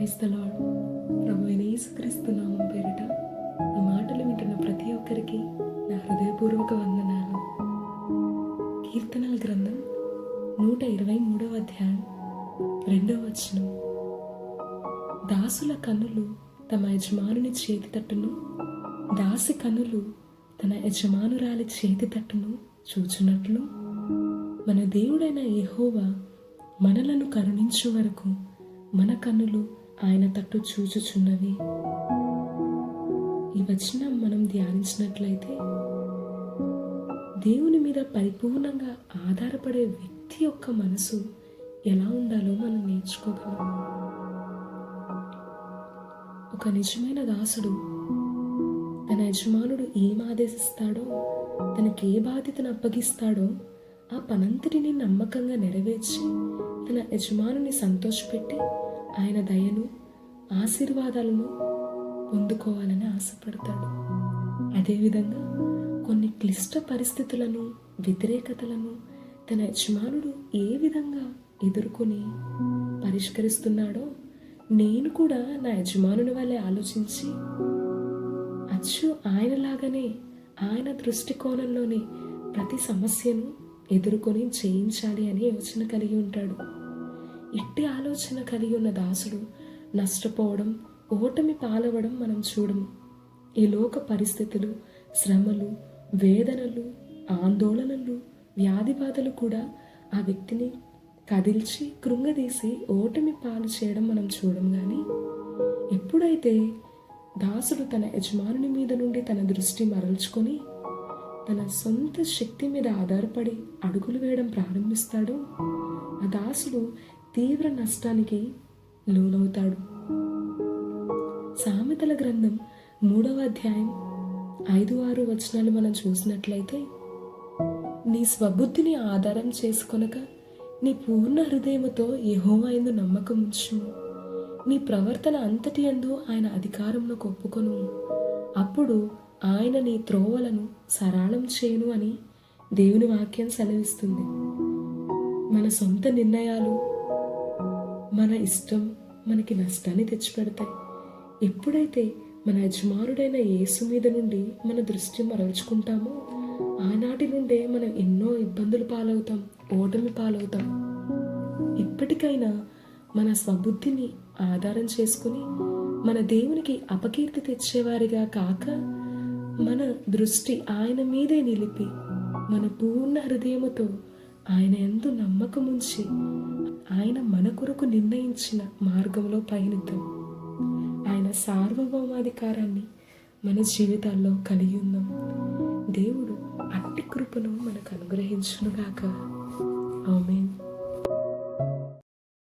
Praise the lord. ప్రభు అయిన యేసుక్రీస్తు నామం పేరిట ఈ మాటలు వింటున్న ప్రతి ఒక్కరికి నా హృదయపూర్వక వందనాలు. కీర్తనల గ్రంథం 123వ అధ్యాయం 2వ వచనం. దాసుల కన్నులు తమ యజమానుని చేతి తట్టును, దాసి కన్నులు తన యజమానురాలి చేతి తట్టును చూచున్నట్లు మన దేవుడైన యెహోవా మనలను కరుణించు వరకు మన కన్నులు ఆయన తట్టు చూచుచున్నవి. ఈ వచనం మనం ధ్యానించినట్లయితే దేవుని మీద పరిపూర్ణంగా ఆధారపడే వ్యక్తి యొక్క మనసు ఎలా ఉండాలో మనం నేర్చుకోగలం. ఒక నిజమైన దాసుడు తన యజమానుడు ఏం ఆదేశిస్తాడో, తనకి ఏ బాధ్యతను అప్పగిస్తాడో ఆ పనంతటిని నమ్మకంగా నెరవేర్చి తన యజమానుని సంతోషపెట్టి ఆయన దయను, ఆశీర్వాదాలను పొందుకోవాలని ఆశపడతాడు. అదేవిధంగా కొన్ని క్లిష్ట పరిస్థితులను, వ్యతిరేకతలను తన యజమానుడు ఏ విధంగా ఎదుర్కొని పరిష్కరిస్తున్నాడో నేను కూడా నా యజమానుని వల్లే ఆలోచించి అచ్చు ఆయనలాగానే ఆయన దృష్టికోణంలోనే ప్రతి సమస్యను ఎదుర్కొని జయించాలి అనే యోచన కలిగి ఉంటాడు. ఇట్టి ఆలోచన కలిగి ఉన్న దాసుడు నష్టపోవడం, ఓటమి పాలవడం మనం చూడము. ఈ లోక పరిస్థితులు, శ్రమలు, వేదనలు, ఆందోళనలు, వ్యాధి బాధలు కూడా ఆ వ్యక్తిని కదిల్చి కృంగదీసి ఓటమి పాలు చేయడం మనం చూడం. కానీ ఎప్పుడైతే దాసుడు తన యజమానుని మీద నుండి తన దృష్టి మరల్చుకొని తన సొంత శక్తి మీద ఆధారపడి అడుగులు వేయడం ప్రారంభిస్తాడో ఆ దాసుడు తీవ్ర నష్టానికి లోనవుతాడు. సామెతల గ్రంథం 3వ అధ్యాయం 5-6 వచనాలు మనం చూసినట్లయితే, నీ స్వబుద్ధిని ఆధారం చేసుకొనక నీ పూర్ణ హృదయముతో యెహోవా యందు నమ్మకం ఉంచుము. నీ ప్రవర్తన అంతటి యందు ఆయన అధికారంలో ఒప్పుకొను. అప్పుడు ఆయన నీ త్రోవలను సరళం చేయును అని దేవుని వాక్యం సెలవిస్తుంది. మన సొంత నిర్ణయాలు, మన ఇష్టం మనకి నష్టాన్ని తెచ్చిపెడతాయి. ఎప్పుడైతే మన యజమానుడైన యేసు మీద నుండి మన దృష్టి మరల్చుకుంటామో ఆనాటి నుండే మనం ఎన్నో ఇబ్బందులు పాలవుతాం, ఓటమి పాలవుతాం. ఇప్పటికైనా మన స్వబుద్ధిని ఆధారం చేసుకుని మన దేవునికి అపకీర్తి తెచ్చేవారిగా కాక మన దృష్టి ఆయన మీదే నిలిపి మన పూర్ణ హృదయముతో ఆయన యందు నమ్మకం ఉంచి ఆయన మన కొరకు నిర్ణయించిన మార్గంలో పయనిద్దాం. ఆయన సార్వభౌమాధికారాన్ని మన జీవితాల్లో కలిగి ఉందాం. దేవుడు అట్టి కృపను మనకు అనుగ్రహించునుగాక. ఆమేన్.